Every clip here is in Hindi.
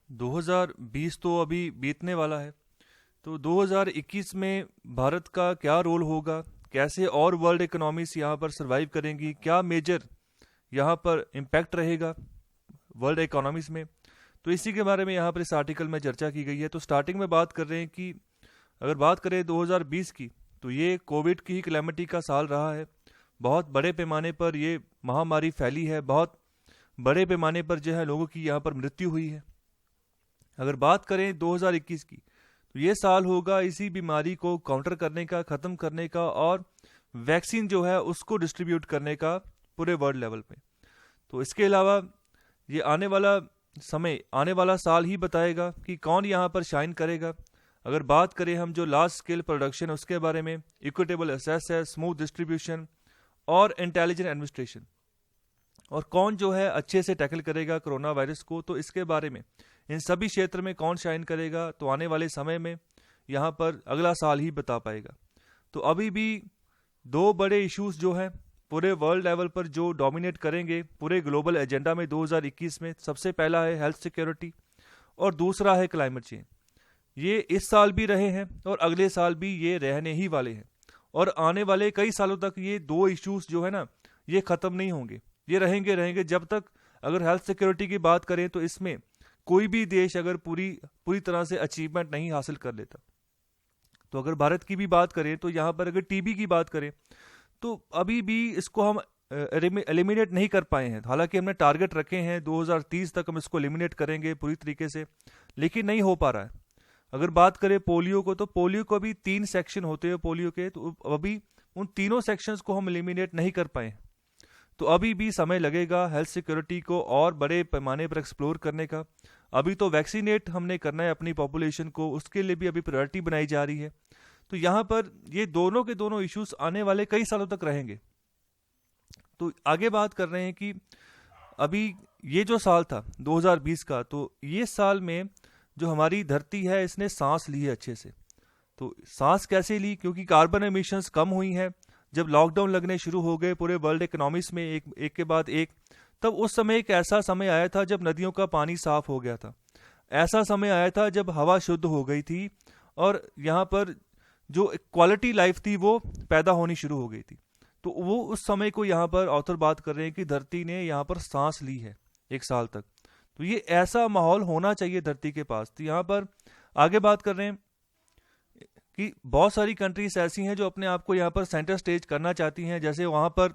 2020 तो अभी बीतने वाला है। तो 2021 में भारत का क्या रोल होगा, कैसे और वर्ल्ड इकोनॉमीज यहाँ पर सरवाइव करेंगी, क्या मेजर यहाँ पर इम्पैक्ट रहेगा वर्ल्ड इकोनॉमीज में, तो इसी के बारे में यहाँ पर इस आर्टिकल में चर्चा की गई है। तो स्टार्टिंग में बात कर रहे हैं कि अगर बात करें 2020 की, तो ये कोविड की ही कैलेमिटी का साल रहा है। बहुत बड़े पैमाने पर ये महामारी फैली है, बहुत बड़े पैमाने पर जो है लोगों की यहाँ पर मृत्यु हुई है। अगर बात करें 2021 की, तो ये साल होगा इसी बीमारी को काउंटर करने का, ख़त्म करने का और वैक्सीन जो है उसको डिस्ट्रीब्यूट करने का पूरे वर्ल्ड लेवल पे। तो इसके अलावा ये आने वाला साल ही बताएगा कि कौन यहाँ पर शाइन करेगा। अगर बात करें हम जो लार्ज स्केल प्रोडक्शन उसके बारे में, इक्विटेबल एसेस है, स्मूथ डिस्ट्रीब्यूशन और इंटेलिजेंट एडमिनिस्ट्रेशन, और कौन जो है अच्छे से टैकल करेगा कोरोना वायरस को, तो इसके बारे में इन सभी क्षेत्र में कौन शाइन करेगा, तो आने वाले समय में यहाँ पर अगला साल ही बता पाएगा। तो अभी भी दो बड़े इश्यूज जो हैं पूरे वर्ल्ड लेवल पर जो डोमिनेट करेंगे पूरे ग्लोबल एजेंडा में 2021 में, सबसे पहला है हेल्थ सिक्योरिटी और दूसरा है क्लाइमेट चेंज। ये इस साल भी रहे हैं और अगले साल भी ये रहने ही वाले हैं, और आने वाले कई सालों तक ये दो इश्यूज जो है ना, ये ख़त्म नहीं होंगे, ये रहेंगे जब तक। अगर हेल्थ सिक्योरिटी की बात करें तो इसमें कोई भी देश अगर पूरी तरह से अचीवमेंट नहीं हासिल कर लेता, तो अगर भारत की भी बात करें तो यहाँ पर अगर टीबी की बात करें तो अभी भी इसको हम एलिमिनेट नहीं कर पाए हैं। हालांकि हमने टारगेट रखे हैं 2030 तक हम इसको एलिमिनेट करेंगे पूरी तरीके से, लेकिन नहीं हो पा रहा है। अगर बात करें पोलियो को, तो पोलियो को अभी 3 सेक्शन होते हैं पोलियो के, तो अभी उन तीनों सेक्शंस को हम एलिमिनेट नहीं कर पाए हैं। तो अभी भी समय लगेगा हेल्थ सिक्योरिटी को और बड़े पैमाने पर एक्सप्लोर करने का। अभी तो वैक्सीनेट हमने करना है अपनी पॉपुलेशन को, उसके लिए भी अभी प्रायोरिटी बनाई जा रही है। तो यहाँ पर ये दोनों के दोनों इश्यूज आने वाले कई सालों तक रहेंगे। तो आगे बात कर रहे हैं कि अभी ये जो साल था 2020 का, तो ये साल में जो हमारी धरती है इसने सांस ली है अच्छे से। तो सांस कैसे ली? क्योंकि कार्बन एमिशंस कम हुई हैं। जब लॉकडाउन लगने शुरू हो गए पूरे वर्ल्ड इकोनॉमीज में एक के बाद एक, तब उस समय एक ऐसा समय आया था जब नदियों का पानी साफ हो गया था, ऐसा समय आया था जब हवा शुद्ध हो गई थी और यहाँ पर जो क्वालिटी लाइफ थी वो पैदा होनी शुरू हो गई थी। तो वो उस समय को यहाँ पर ऑथर बात कर रहे हैं कि धरती ने यहाँ पर सांस ली है एक साल तक। तो ये ऐसा माहौल होना चाहिए धरती के पास। तो यहाँ पर आगे बात कर रहे हैं कि बहुत सारी कंट्रीज ऐसी हैं जो अपने आप को यहाँ पर सेंटर स्टेज करना चाहती हैं, जैसे वहाँ पर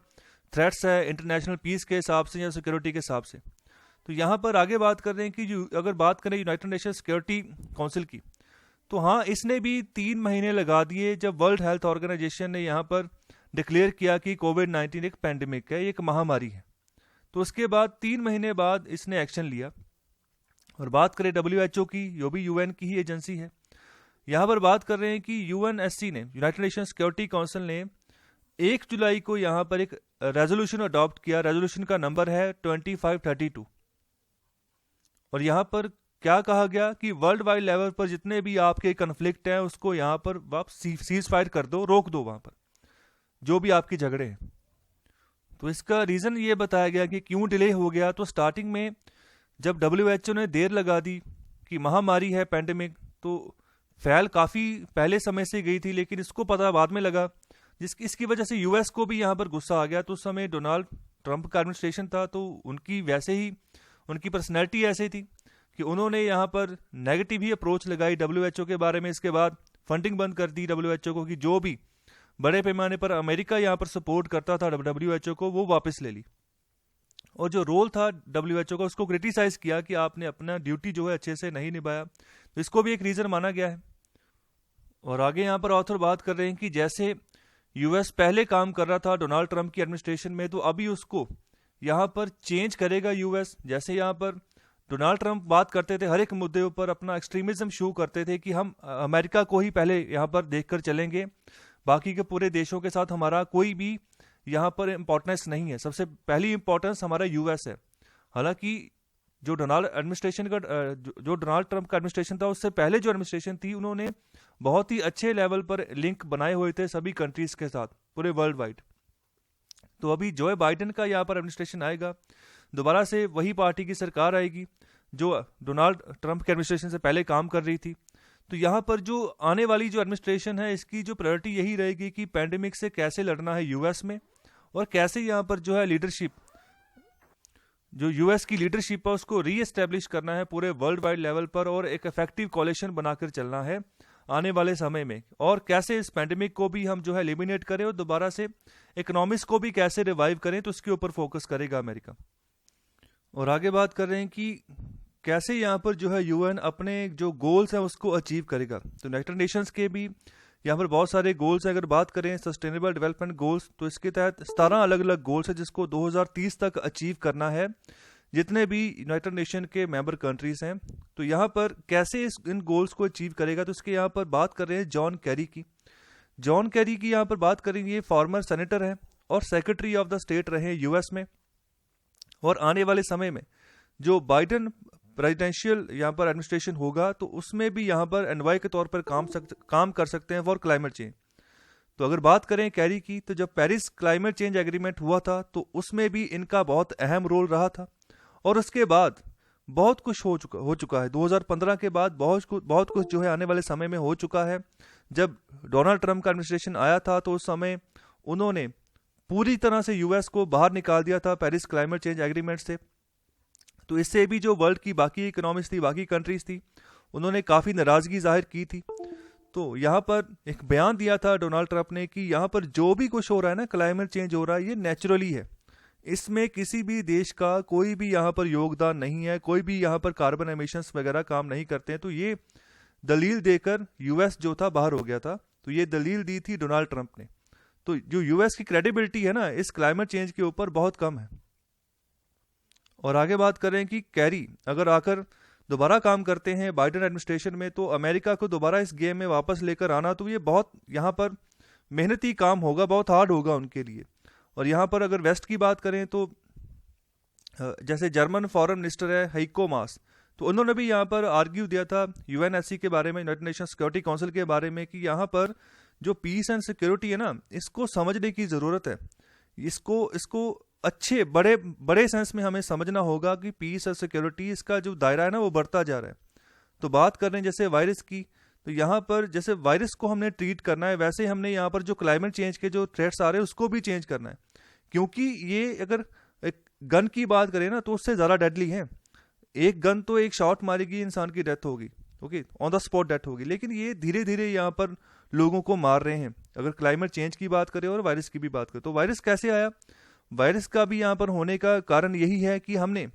थ्रेट्स है इंटरनेशनल पीस के हिसाब से या सिक्योरिटी के हिसाब से। तो यहाँ पर आगे बात कर रहे हैं कि अगर बात करें यूनाइटेड नेशन सिक्योरिटी काउंसिल की, तो हाँ, इसने भी 3 महीने लगा दिए जब वर्ल्ड हेल्थ ऑर्गेनाइजेशन ने यहाँ पर डिक्लेयर किया कि कोविड-19 एक पैंडेमिक है, एक महामारी है। तो उसके बाद 3 महीने बाद इसने एक्शन लिया। और बात करें WHO की, जो भी यूएन की ही एजेंसी है, यहाँ पर बात कर रहे हैं कि यूएनएससी ने, यूनाइटेड नेशन सिक्योरिटी काउंसिल ने 1 जुलाई को यहाँ पर एक रेजोल्यूशन अडॉप्ट किया। रेजोल्यूशन का नंबर है 2532। और यहाँ पर क्या कहा गया कि वर्ल्ड वाइड लेवल पर जितने भी आपके कन्फ्लिक्ट हैं उसको यहाँ पर आप सीज फायर कर दो, रोक दो वहाँ पर जो भी आपके झगड़े हैं। तो इसका रीज़न ये बताया गया कि क्यों डिले हो गया। तो स्टार्टिंग में जब WHO ने देर लगा दी कि महामारी है पैंडेमिक, तो फैल काफ़ी पहले समय से गई थी, लेकिन इसको पता बाद में लगा, इसकी वजह से यूएस को भी यहाँ पर गुस्सा आ गया। तो उस समय डोनाल्ड ट्रंप का एडमिनिस्ट्रेशन था, तो उनकी वैसे ही उनकी पर्सनैलिटी ऐसी थी कि उन्होंने यहाँ पर नेगेटिव ही अप्रोच लगाई WHO के बारे में। इसके बाद फंडिंग बंद कर दी WHO को, कि जो भी बड़े पैमाने पर अमेरिका यहाँ पर सपोर्ट करता था WHO को, वो वापस ले ली। और जो रोल था WHO का उसको क्रिटिसाइज किया कि आपने अपना ड्यूटी जो है अच्छे से नहीं निभाया। तो इसको भी एक रीज़न माना गया है। और आगे यहाँ पर ऑथर बात कर रहे हैं कि जैसे यूएस पहले काम कर रहा था डोनाल्ड ट्रंप की एडमिनिस्ट्रेशन में, तो अभी उसको यहाँ पर चेंज करेगा यूएस। जैसे यहाँ पर डोनाल्ड ट्रंप बात करते थे हर एक मुद्दे पर, अपना एक्सट्रीमिज्म शो करते थे कि हम अमेरिका को ही पहले यहाँ पर देखकर चलेंगे, बाकी के पूरे देशों के साथ हमारा कोई भी यहाँ पर इम्पोर्टेंस नहीं है, सबसे पहली इम्पोर्टेंस हमारा यूएस है। हालांकि जो डोनाल्ड ट्रंप का एडमिनिस्ट्रेशन था, उससे पहले जो एडमिनिस्ट्रेशन थी, उन्होंने बहुत ही अच्छे लेवल पर लिंक बनाए हुए थे सभी कंट्रीज के साथ पूरे वर्ल्ड वाइड। तो अभी जो बाइडेन का यहाँ पर एडमिनिस्ट्रेशन आएगा, दोबारा से वही पार्टी की सरकार आएगी, जो डोनाल्ड ट्रंप के एडमिनिस्ट्रेशन से पहले काम कर रही थी। तो यहाँ पर जो आने वाली जो एडमिनिस्ट्रेशन है, इसकी जो प्रायोरिटी यही रहेगी कि पैंडेमिक से कैसे लड़ना है यूएस में, और कैसे यहाँ पर जो है लीडरशिप, जो यूएस की लीडरशिप है उसको रीएस्टेब्लिश करना है पूरे वर्ल्ड वाइड लेवल पर, और एक इफेक्टिव कोalition बनाकर चलना है आने वाले समय में, और कैसे इस पैंडेमिक को भी हम जो है एलिमिनेट करें और दोबारा से इकोनॉमिक्स को भी कैसे रिवाइव करें, तो इसके ऊपर फोकस करेगा अमेरिका। और आगे बात कर रहे हैं कि कैसे यहाँ पर जो है यूएन अपने जो गोल्स हैं उसको अचीव करेगा। तो यूनाइटेड नेशंस के भी यहाँ पर बहुत सारे गोल्स हैं। अगर बात करें सस्टेनेबल डेवलपमेंट गोल्स, तो इसके तहत 17 अलग अलग गोल्स है जिसको 2030 तक अचीव करना है जितने भी यूनाइटेड नेशन के मेंबर कंट्रीज हैं। तो यहाँ पर कैसे इन गोल्स को अचीव करेगा, तो इसके यहाँ पर बात कर रहे हैं जॉन कैरी की। जॉन कैरी की यहाँ पर बात करेंगे, ये फॉर्मर सेनेटर है और सेक्रेटरी ऑफ द स्टेट रहे यूएस में, और आने वाले समय में जो बाइडेन प्रेसिडेंशियल यहाँ पर एडमिनिस्ट्रेशन होगा तो उसमें भी यहाँ पर एनवाई के तौर पर काम कर सकते हैं फॉर क्लाइमेट चेंज। तो अगर बात करें कैरी की, तो जब पेरिस क्लाइमेट चेंज एग्रीमेंट हुआ था तो उसमें भी इनका बहुत अहम रोल रहा था, और उसके बाद बहुत कुछ हो चुका है। 2015 के बाद बहुत कुछ जो है आने वाले समय में हो चुका है। जब डोनाल्ड ट्रंप का एडमिनिस्ट्रेशन आया था तो उस समय उन्होंने पूरी तरह से यूएस को बाहर निकाल दिया था पेरिस क्लाइमेट चेंज एग्रीमेंट से। तो इससे भी जो वर्ल्ड की बाकी इकोनॉमिक्स थी, बाकी कंट्रीज थी, उन्होंने काफ़ी नाराज़गी जाहिर की थी। तो यहाँ पर एक बयान दिया था डोनाल्ड ट्रंप ने कि यहाँ पर जो भी कुछ हो रहा है ना, क्लाइमेट चेंज हो रहा है, ये नेचुरली है, इसमें किसी भी देश का कोई भी यहाँ पर योगदान नहीं है, कोई भी यहाँ पर कार्बन एमिशंस वगैरह काम नहीं करते हैं। तो ये दलील देकर यूएस जो था बाहर हो गया था। तो ये दलील दी थी डोनाल्ड ट्रंप ने। तो जो यूएस की क्रेडिबिलिटी है ना इस क्लाइमेट चेंज के ऊपर बहुत कम है। और आगे बात करें कि कैरी अगर आकर दोबारा काम करते हैं बाइडेन एडमिनिस्ट्रेशन में, तो अमेरिका को दोबारा इस गेम में वापस लेकर आना, तो ये बहुत यहाँ पर मेहनती काम होगा, बहुत हार्ड होगा उनके लिए। और यहाँ पर अगर वेस्ट की बात करें तो जैसे जर्मन फॉरेन मिनिस्टर है हाइको मास, तो उन्होंने भी यहाँ पर आर्ग्यू दिया था यूएनएससी के बारे में, यूनाइटेड नेशन सिक्योरिटी काउंसिल के बारे में, कि यहाँ पर जो पीस एंड सिक्योरिटी है ना, इसको समझने की ज़रूरत है। इसको अच्छे बड़े सेंस में हमें समझना होगा कि पीस और सिक्योरिटी इसका जो दायरा है ना वो बढ़ता जा रहा है। तो बात कर रहे हैं जैसे वायरस की, तो यहाँ पर जैसे वायरस को हमने ट्रीट करना है, वैसे हमने यहाँ पर जो क्लाइमेट चेंज के जो थ्रेट्स आ रहे हैं उसको भी चेंज करना है। क्योंकि ये अगर एक गन की बात करें ना तो उससे ज़्यादा डेडली है। एक गन तो एक शॉट मारेगी, इंसान की डेथ होगी, okay, on the spot death होगी, लेकिन ये धीरे धीरे यहाँ पर लोगों को मार रहे हैं। अगर क्लाइमेट चेंज की बात करें और वायरस की भी बात करें, तो वायरस कैसे आया, वायरस का भी यहाँ पर होने का कारण यही है कि हमने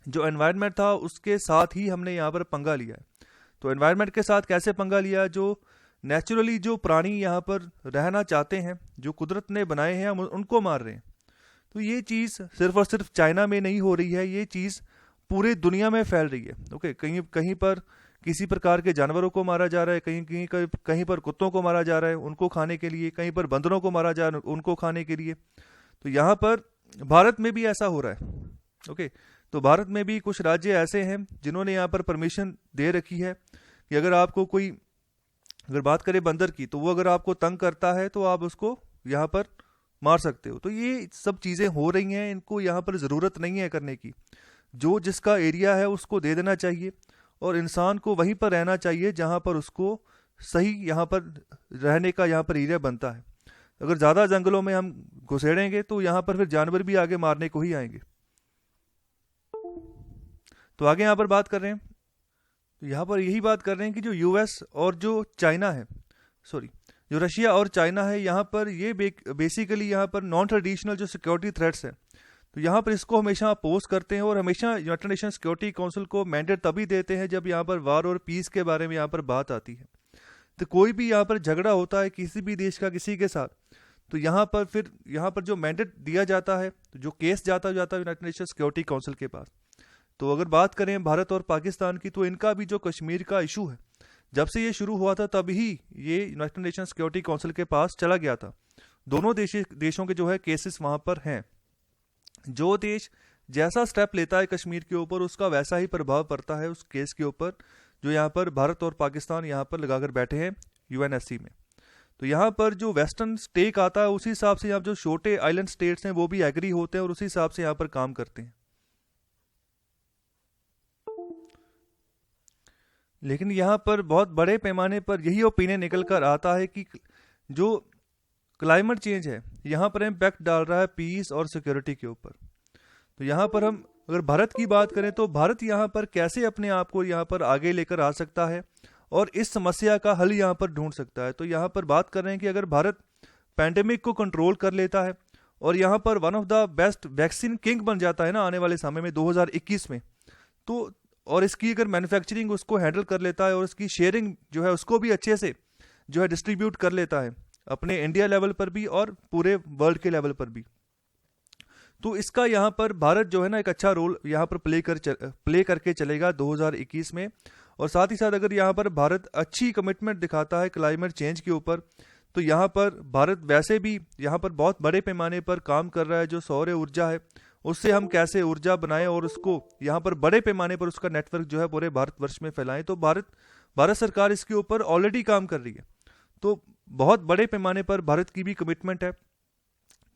जो एनवायरनमेंट था उसके साथ ही हमने यहाँ पर पंगा लिया है। तो एनवायरनमेंट के साथ कैसे पंगा लिया, जो नेचुरली जो प्राणी यहाँ पर रहना चाहते हैं, जो कुदरत ने बनाए हैं, हम उनको मार रहे हैं। तो ये चीज़ सिर्फ और सिर्फ चाइना में नहीं हो रही है, ये चीज़ पूरे दुनिया में फैल रही है। ओके, कहीं पर किसी प्रकार के जानवरों को मारा जा रहा है, कहीं पर कुत्तों को मारा जा रहा है उनको खाने के लिए, कहीं पर बंदरों को मारा जा रहा है उनको खाने के लिए। तो यहाँ पर भारत में भी ऐसा हो रहा है। ओके, तो भारत में भी कुछ राज्य ऐसे हैं जिन्होंने यहाँ पर परमिशन दे रखी है कि अगर आपको कोई, अगर बात करें बंदर की, तो वो अगर आपको तंग करता है तो आप उसको यहाँ पर मार सकते हो। तो ये सब चीज़ें हो रही हैं, इनको यहाँ पर ज़रूरत नहीं है करने की। जो जिसका एरिया है उसको दे देना चाहिए और इंसान को वहीं पर रहना चाहिए जहाँ पर उसको सही यहाँ पर रहने का यहाँ पर एरिया बनता है। अगर ज़्यादा जंगलों में हम घुसेड़ेंगे तो यहाँ पर फिर जानवर भी आगे मारने को ही आएंगे। तो आगे यहाँ पर बात कर रहे हैं, तो यहाँ पर यही बात कर रहे हैं कि जो यूएस और जो चाइना है, जो रशिया और चाइना है, यहाँ पर ये बेसिकली यहाँ पर नॉन ट्रेडिशनल जो सिक्योरिटी थ्रेट्स हैं, तो यहाँ पर इसको हमेशा अपोज करते हैं और हमेशा यूनाइटेड नेशन सिक्योरिटी काउंसिल को मैंडेट तभी देते हैं जब यहाँ पर वार और पीस के बारे में यहाँ पर बात आती है। तो कोई भी यहाँ पर झगड़ा होता है किसी भी देश का किसी के साथ, तो यहाँ पर जो मैंडेट दिया जाता है, तो जो केस जाता है यूनाइटेड नेशन सिक्योरिटी काउंसिल के पास। तो अगर बात करें भारत और पाकिस्तान की, तो इनका भी जो कश्मीर का इशू है, जब से ये शुरू हुआ था तभी ये यूनाइटेड नेशन सिक्योरिटी काउंसिल के पास चला गया था। दोनों देशों के जो है केसेस वहाँ पर हैं। जो देश जैसा स्टेप लेता है कश्मीर के ऊपर, उसका वैसा ही प्रभाव पड़ता है उस केस के ऊपर जो यहाँ पर भारत और पाकिस्तान यहाँ पर लगाकर बैठे हैं यूएनएससी में। तो यहाँ पर जो वेस्टर्न स्टेक आता है उसी हिसाब से यहाँ जो छोटे आइलैंड स्टेट्स हैं वो भी एग्री होते हैं और उसी हिसाब से यहाँ पर काम करते हैं। लेकिन यहाँ पर बहुत बड़े पैमाने पर यही ओपिनियन निकल कर आता है कि जो क्लाइमेट चेंज है यहाँ पर इम्पैक्ट डाल रहा है पीस और सिक्योरिटी के ऊपर। तो यहाँ पर हम अगर भारत की बात करें तो भारत यहाँ पर कैसे अपने आप को यहाँ पर आगे लेकर आ सकता है और इस समस्या का हल यहाँ पर ढूंढ सकता है। तो यहाँ पर बात कर रहे हैं कि अगर भारत पैंडेमिक को कंट्रोल कर लेता है और यहाँ पर one of the best vaccine king बन जाता है ना आने वाले समय में 2021 में, तो और इसकी अगर मैन्युफैक्चरिंग उसको हैंडल कर लेता है और इसकी शेयरिंग जो है उसको भी अच्छे से जो है डिस्ट्रीब्यूट कर लेता है अपने इंडिया लेवल पर भी और पूरे वर्ल्ड के लेवल पर भी, तो इसका यहाँ पर भारत जो है ना एक अच्छा रोल यहाँ पर प्ले करके चलेगा 2021 में। और साथ ही साथ अगर यहाँ पर भारत अच्छी कमिटमेंट दिखाता है क्लाइमेट चेंज के ऊपर, तो यहाँ पर भारत वैसे भी यहाँ पर बहुत बड़े पैमाने पर काम कर रहा है। जो सौर ऊर्जा है उससे हम कैसे ऊर्जा बनाएं और उसको यहाँ पर बड़े पैमाने पर उसका नेटवर्क जो है पूरे भारतवर्ष में फैलाएं, तो भारत सरकार इसके ऊपर ऑलरेडी काम कर रही है। तो बहुत बड़े पैमाने पर भारत की भी कमिटमेंट है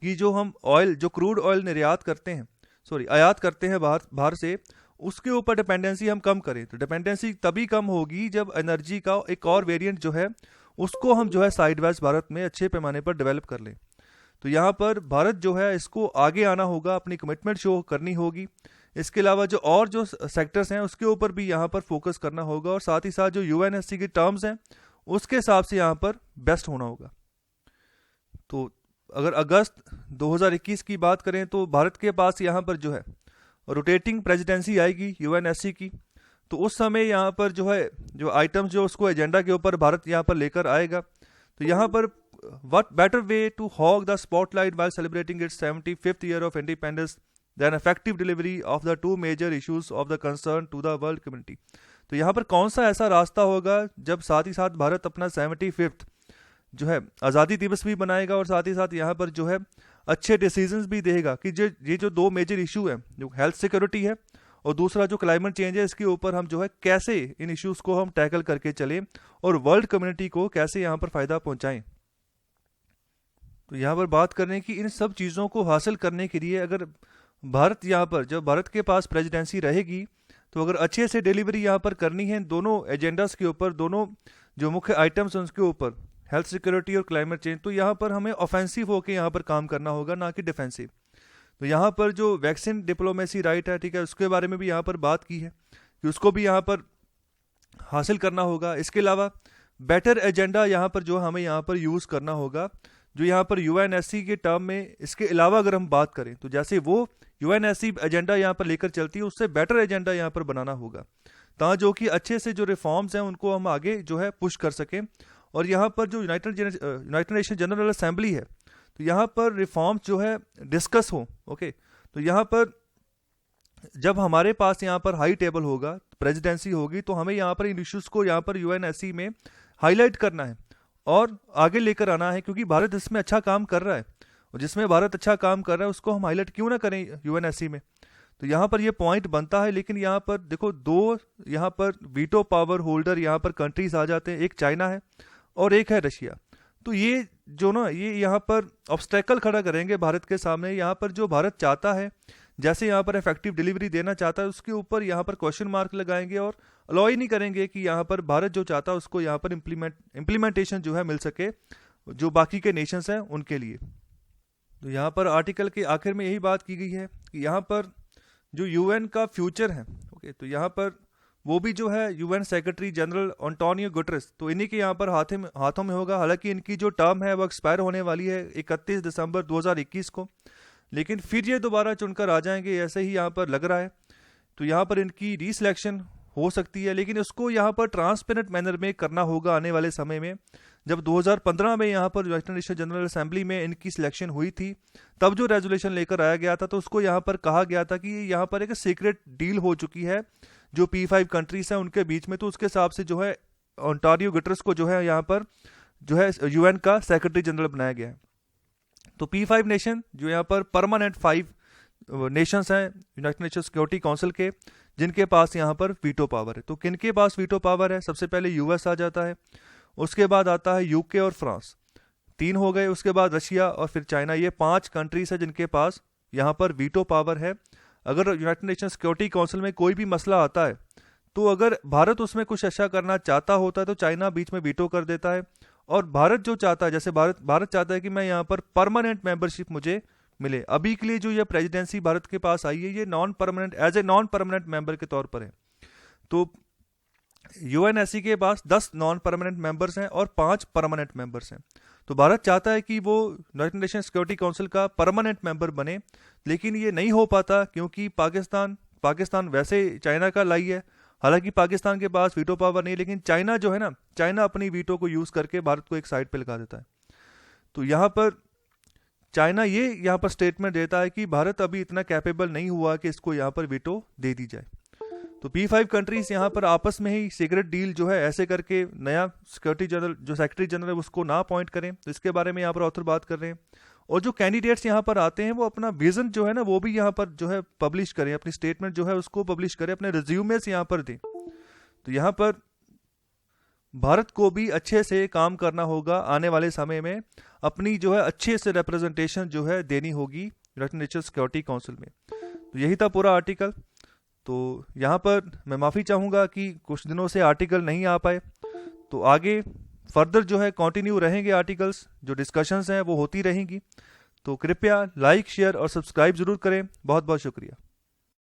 कि जो हम ऑयल, जो क्रूड ऑयल निर्यात करते हैं, आयात करते हैं बाहर से, उसके ऊपर डिपेंडेंसी हम कम करें। तो डिपेंडेंसी तभी कम होगी जब एनर्जी का एक और वेरिएंट जो है उसको हम जो है साइड वाइज भारत में अच्छे पैमाने पर डेवलप कर लें। तो यहाँ पर भारत जो है इसको आगे आना होगा, अपनी कमिटमेंट शो करनी होगी। इसके अलावा जो सेक्टर्स हैं उसके ऊपर भी यहाँ पर फोकस करना होगा और साथ ही साथ जो यूएनएससी की टर्म्स हैं उसके हिसाब से यहाँ पर बेस्ट होना होगा। तो अगर अगस्त 2021 की बात करें तो भारत के पास यहाँ पर जो है रोटेटिंग प्रेसिडेंसी आएगी यूएनएससी की। तो उस समय यहाँ पर जो है जो आइटम्स जो उसको एजेंडा के ऊपर भारत यहाँ पर लेकर आएगा। तो यहाँ पर what better way to hog the spotlight while celebrating its 75th year of independence than effective delivery of the 2 major issues of the concern to the world community. तो यहाँ पर कौन सा ऐसा रास्ता होगा जब साथ ही साथ भारत अपना 75th जो है आज़ादी दिवस भी बनाएगा और साथ ही साथ यहाँ पर जो है अच्छे डिसीजंस भी देगा कि ये जो 2 मेजर इशू है, जो हेल्थ सिक्योरिटी है और दूसरा जो क्लाइमेट चेंज है, इसके ऊपर हम जो है कैसे इन इश्यूज को हम टैकल करके चलें और वर्ल्ड कम्युनिटी को कैसे यहाँ पर फायदा पहुंचाएं। तो यहाँ पर बात करने की इन सब चीज़ों को हासिल करने के लिए अगर भारत यहाँ पर जब भारत के पास प्रेसिडेंसी रहेगी तो अगर अच्छे से डिलीवरी यहाँ पर करनी है दोनों एजेंडास के ऊपर, दोनों जो मुख्य आइटम्स हैं उसके ऊपर, हेल्थ सिक्योरिटी और क्लाइमेट चेंज, तो यहाँ पर हमें ऑफेंसिव होकर यहाँ पर काम करना होगा, ना कि डिफेंसिव। तो यहाँ पर जो वैक्सीन डिप्लोमेसी राइट है, ठीक है, उसके बारे में भी यहाँ पर बात की है कि उसको भी यहाँ पर हासिल करना होगा। इसके अलावा बेटर एजेंडा यहाँ पर जो हमें यहाँ पर यूज़ करना होगा, जो यहाँ पर यूएनएससी के टर्म में, इसके अलावा अगर हम बात करें तो जैसे वो यूएनएससी एजेंडा यहाँ पर लेकर चलती है उससे बेटर एजेंडा यहाँ पर बनाना होगा, ताकि जो कि अच्छे से जो रिफॉर्म्स हैं उनको हम आगे जो है पुश कर सकें। और यहाँ पर जो यूनाइटेड नेशन जनरल असेंबली है, तो यहाँ पर रिफॉर्म्स जो है डिस्कस हो। ओके, तो यहाँ पर जब हमारे पास यहाँ पर हाई टेबल होगा, प्रेसिडेंसी होगी, तो हमें यहाँ पर इन इश्यूज़ को यहाँ पर यूएनएससी में हाईलाइट करना है और आगे लेकर आना है, क्योंकि भारत इसमें अच्छा काम कर रहा है और जिसमें भारत अच्छा काम कर रहा है उसको हम हाईलाइट क्यों ना करें यूएनएससी में। तो यहाँ पर ये पॉइंट बनता है। लेकिन यहाँ पर देखो, 2 यहाँ पर वीटो पावर होल्डर यहाँ पर कंट्रीज आ जाते हैं, एक चाइना है और एक है रशिया। तो ये जो ना ये यहाँ पर ऑब्स्टेकल खड़ा करेंगे भारत के सामने। यहाँ पर जो भारत चाहता है, जैसे यहाँ पर इफेक्टिव डिलीवरी देना चाहता है, उसके ऊपर यहाँ पर क्वेश्चन मार्क लगाएंगे और अलाउ ही नहीं करेंगे कि यहाँ पर भारत जो चाहता है उसको यहाँ पर इम्प्लीमेंटेशन जो है मिल सके जो बाकी के नेशंस हैं उनके लिए। तो यहाँ पर आर्टिकल के आखिर में यही बात की गई है कि यहाँ पर जो यूएन का फ्यूचर है, ओके, तो यहाँ पर वो भी जो है UN secretary general Antonio Guterres, तो इन्हीं के यहाँ पर हाथों में होगा। हालांकि इनकी जो टर्म है वो एक्सपायर होने वाली है 31 दिसंबर 2021 को, लेकिन फिर ये दोबारा चुनकर आ जाएंगे, ऐसे ही यहाँ पर लग रहा है। तो यहाँ पर इनकी रीसिलेक्शन हो सकती है, लेकिन उसको यहाँ पर ट्रांसपेरेंट मैनर में करना होगा आने वाले समय में। जब 2015 में यहाँ पर यूनाइटेड नेशन जनरल असेंबली में इनकी सिलेक्शन हुई थी, तब जो रेजोल्यूशन लेकर आया गया था, तो उसको यहाँ पर कहा गया था कि यहाँ पर एक सीक्रेट डील हो चुकी है जो P5 कंट्रीज हैं उनके बीच में। तो उसके हिसाब से जो है एंटोनियो गुटेरेस को जो है यहाँ पर जो है यूएन का सेक्रेटरी जनरल बनाया गया है। तो P5 नेशन जो यहाँ पर परमानेंट 5 नेशंस हैं यूनाइटेड नेशन सिक्योरिटी काउंसिल के, जिनके पास यहाँ पर वीटो पावर है। तो किनके पास वीटो पावर है? सबसे पहले यूएस आ जाता है, उसके बाद आता है यूके और फ्रांस, 3 हो गए, उसके बाद रशिया और फिर चाइना। ये 5 कंट्रीज है जिनके पास यहाँ पर वीटो पावर है। अगर यूनाइटेड नेशन सिक्योरिटी काउंसिल में कोई भी मसला आता है तो अगर भारत उसमें कुछ अच्छा करना चाहता होता है तो चाइना बीच में वीटो कर देता है। और भारत जो चाहता है, जैसे भारत चाहता है कि मैं यहाँ पर परमानेंट मेंबरशिप मुझे मिले। अभी के लिए जो ये प्रेसिडेंसी भारत के पास आई है, ये non permanent, as a non permanent member के तौर पर है। तो यूएनएससी के पास 10 नॉन परमानेंट मेंबर्स हैं और 5 परमानेंट मेंबर्स हैं। तो भारत चाहता है कि वो यूनाइटेड नेशन सिक्योरिटी काउंसिल का परमानेंट मेंबर बने, लेकिन ये नहीं हो पाता क्योंकि पाकिस्तान वैसे चाइना का लाई है। हालांकि पाकिस्तान के पास वीटो पावर नहीं, लेकिन चाइना जो है ना, चाइना अपनी वीटो को यूज करके भारत को एक साइड पे लगा देता है। तो यहाँ पर चाइना ये यहाँ पर स्टेटमेंट देता है कि भारत अभी इतना कैपेबल नहीं हुआ कि इसको यहाँ पर वीटो दे दी जाए। तो P5 कंट्रीज यहाँ पर आपस में ही सीक्रेट डील जो है ऐसे करके नया सिक्योरिटी जनरल, जो सेक्रेटरी जनरल है, उसको ना अपॉइंट करें। तो इसके बारे में यहाँ पर ऑथर बात कर रहे हैं। और जो कैंडिडेट्स यहाँ पर आते हैं वो अपना विजन जो है ना वो भी यहाँ पर जो है पब्लिश करें, अपनी स्टेटमेंट जो है उसको पब्लिश करें, अपने रिज्यूमेस यहाँ पर दें। तो यहाँ पर भारत को भी अच्छे से काम करना होगा आने वाले समय में, अपनी जो है अच्छे से रिप्रेजेंटेशन जो है देनी होगी यूनाइटेड नेशन सिक्योरिटी काउंसिल में। तो यही था पूरा आर्टिकल। तो यहाँ पर मैं माफ़ी चाहूँगा कि कुछ दिनों से आर्टिकल नहीं आ पाए। तो आगे फर्दर जो है कंटिन्यू रहेंगे आर्टिकल्स, जो डिस्कशंस हैं वो होती रहेंगी। तो कृपया लाइक, शेयर और सब्सक्राइब ज़रूर करें। बहुत बहुत शुक्रिया।